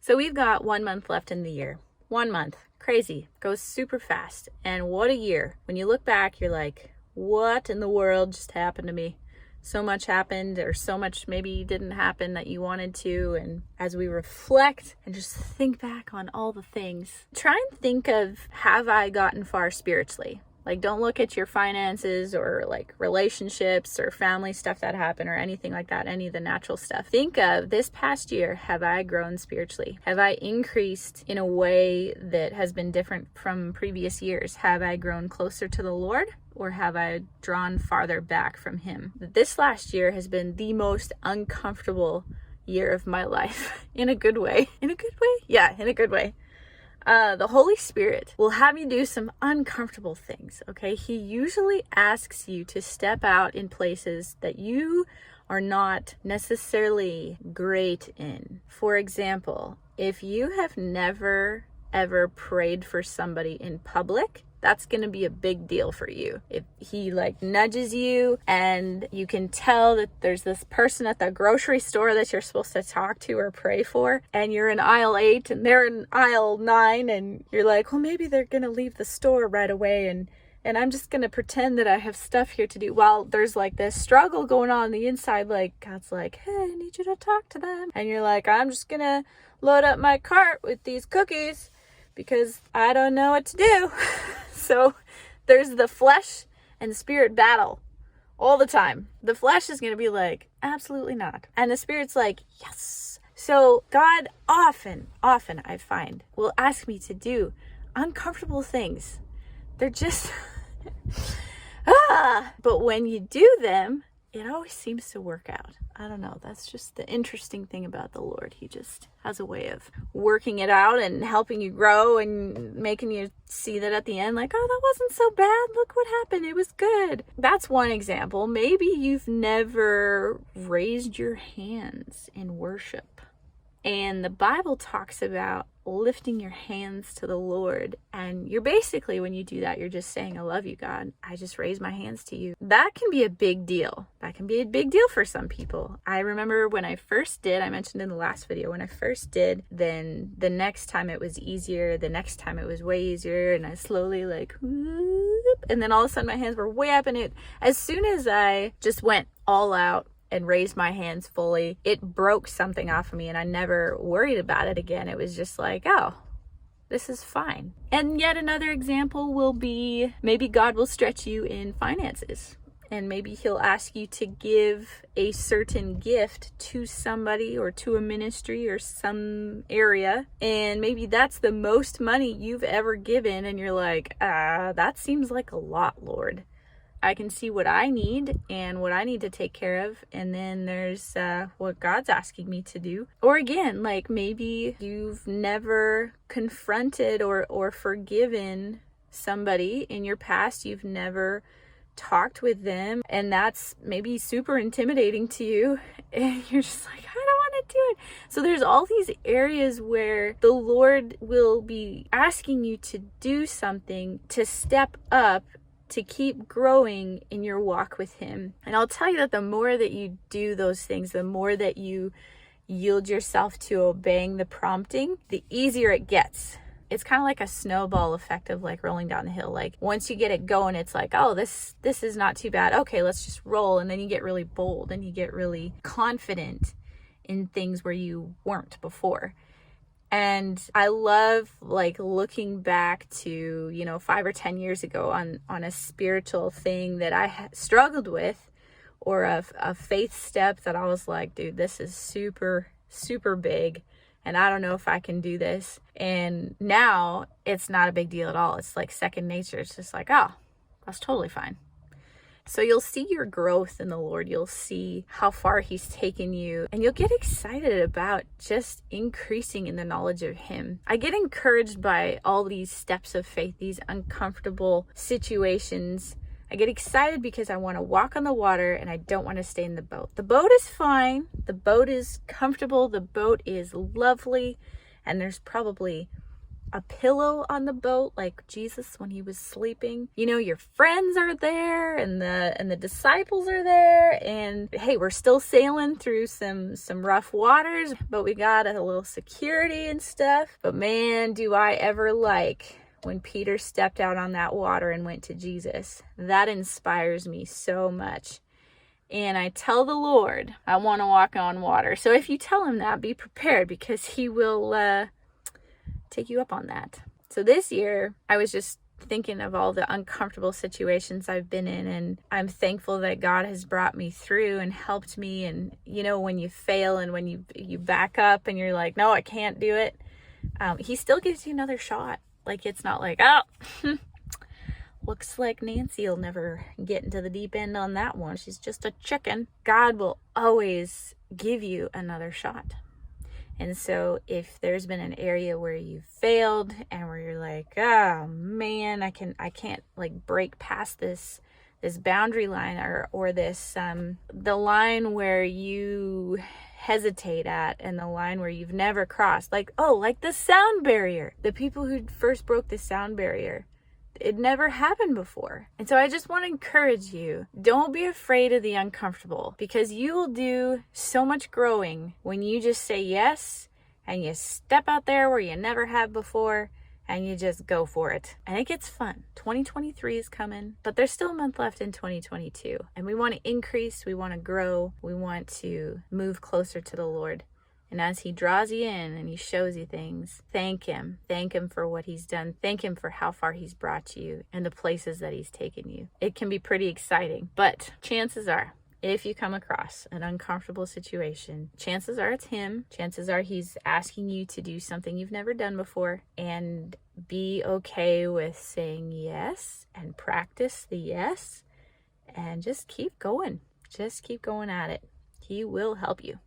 So we've got 1 month left in the year. 1 month. Crazy. Goes super fast. And what a year. When you look back, you're like, what in the world just happened to me? So much happened, or so much maybe didn't happen that you wanted to. And as we reflect and just think back on all the things, try and think of, have I gotten far spiritually? Like, don't look at your finances or like relationships or family stuff that happened or anything like that, any of the natural stuff. Think of, this past year, have I grown spiritually? Have I increased in a way that has been different from previous years? Have I grown closer to the Lord? Or have I drawn farther back from him? This last year has been the most uncomfortable year of my life. In a good way. In a good way? Yeah, in a good way. The Holy Spirit will have you do some uncomfortable things, okay? He usually asks you to step out in places that you are not necessarily great in. For example, if you have never ever prayed for somebody in public, that's going to be a big deal for you. If he like nudges you and you can tell that there's this person at the grocery store that you're supposed to talk to or pray for, and you're in aisle 8 and they're in aisle 9, and you're like, well, maybe they're going to leave the store right away, and I'm just going to pretend that I have stuff here to do. While there's like this struggle going on the inside, like God's like, hey, I need you to talk to them. And you're like, I'm just going to load up my cart with these cookies because I don't know what to do. So there's the flesh and spirit battle all the time. The flesh is going to be like, absolutely not. And the spirit's like, yes. So God often I find will ask me to do uncomfortable things. They're just, but when you do them, it always seems to work out. I don't know. That's just the interesting thing about the Lord. He just has a way of working it out and helping you grow and making you see that at the end, like, oh, that wasn't so bad. Look what happened. It was good. That's one example. Maybe you've never raised your hands in worship. And the Bible talks about lifting your hands to the Lord. And you're basically, when you do that, you're just saying, I love you, God. I just raise my hands to you. That can be a big deal. That can be a big deal for some people. I remember when I first did, I mentioned in the last video, when I first did, then the next time it was easier. The next time it was way easier. And I slowly like, whoop, and then all of a sudden my hands were way up. And it, as soon as I just went all out and raised my hands fully, it broke something off of me, and I never worried about it again. It was just like, oh, this is fine. And yet another example will be, maybe God will stretch you in finances, and maybe he'll ask you to give a certain gift to somebody or to a ministry or some area, and maybe that's the most money you've ever given, and you're like, that seems like a lot, Lord. I can see what I need and what I need to take care of. And then there's what God's asking me to do. Or again, like maybe you've never confronted or forgiven somebody in your past. You've never talked with them, and that's maybe super intimidating to you. And you're just like, I don't want to do it. So there's all these areas where the Lord will be asking you to do something, to step up, to keep growing in your walk with him. And I'll tell you that the more that you do those things, the more that you yield yourself to obeying the prompting, the easier it gets. It's kind of like a snowball effect of like rolling down the hill. Like once you get it going, it's like, oh, this is not too bad. Okay, let's just roll. And then you get really bold and you get really confident in things where you weren't before. And I love like looking back to, 5 or 10 years ago on a spiritual thing that I struggled with, or a faith step that I was like, dude, this is super, super big. And I don't know if I can do this. And now it's not a big deal at all. It's like second nature. It's just like, oh, that's totally fine. So you'll see your growth in the Lord. You'll see how far he's taken you, and you'll get excited about just increasing in the knowledge of him. I get encouraged by all these steps of faith, these uncomfortable situations. I get excited because I want to walk on the water and I don't want to stay in the boat. The boat is fine. The boat is comfortable. The boat is lovely. And there's probably a pillow on the boat like Jesus when he was sleeping. You know, your friends are there and the disciples are there, and hey, we're still sailing through some rough waters, but we got a little security and stuff. But man, do I ever like when Peter stepped out on that water and went to Jesus. That inspires me so much. And I tell the Lord, I want to walk on water. So if you tell him that, be prepared, because he will take you up on that. So this year, I was just thinking of all the uncomfortable situations I've been in, and I'm thankful that God has brought me through and helped me. And you know, when you fail and when you back up and you're like, no, I can't do it, he still gives you another shot. Like, it's not like, oh, looks like Nancy will never get into the deep end on that one. She's just a chicken. God will always give you another shot. And so if there's been an area where you've failed and where you're like, oh man, I can't like break past this boundary line or this the line where you hesitate at, and the line where you've never crossed, like the sound barrier. The people who first broke the sound barrier, it never happened before. And so I just want to encourage you, don't be afraid of the uncomfortable, because you will do so much growing when you just say yes and you step out there where you never have before and you just go for it. And it gets fun. 2023 is coming, but there's still a month left in 2022. And we want to increase, we want to grow, we want to move closer to the Lord. And as he draws you in and he shows you things, thank him. Thank him for what he's done. Thank him for how far he's brought you and the places that he's taken you. It can be pretty exciting, but chances are, if you come across an uncomfortable situation, chances are it's him. Chances are he's asking you to do something you've never done before. And be okay with saying yes and practice the yes and just keep going. Just keep going at it. He will help you.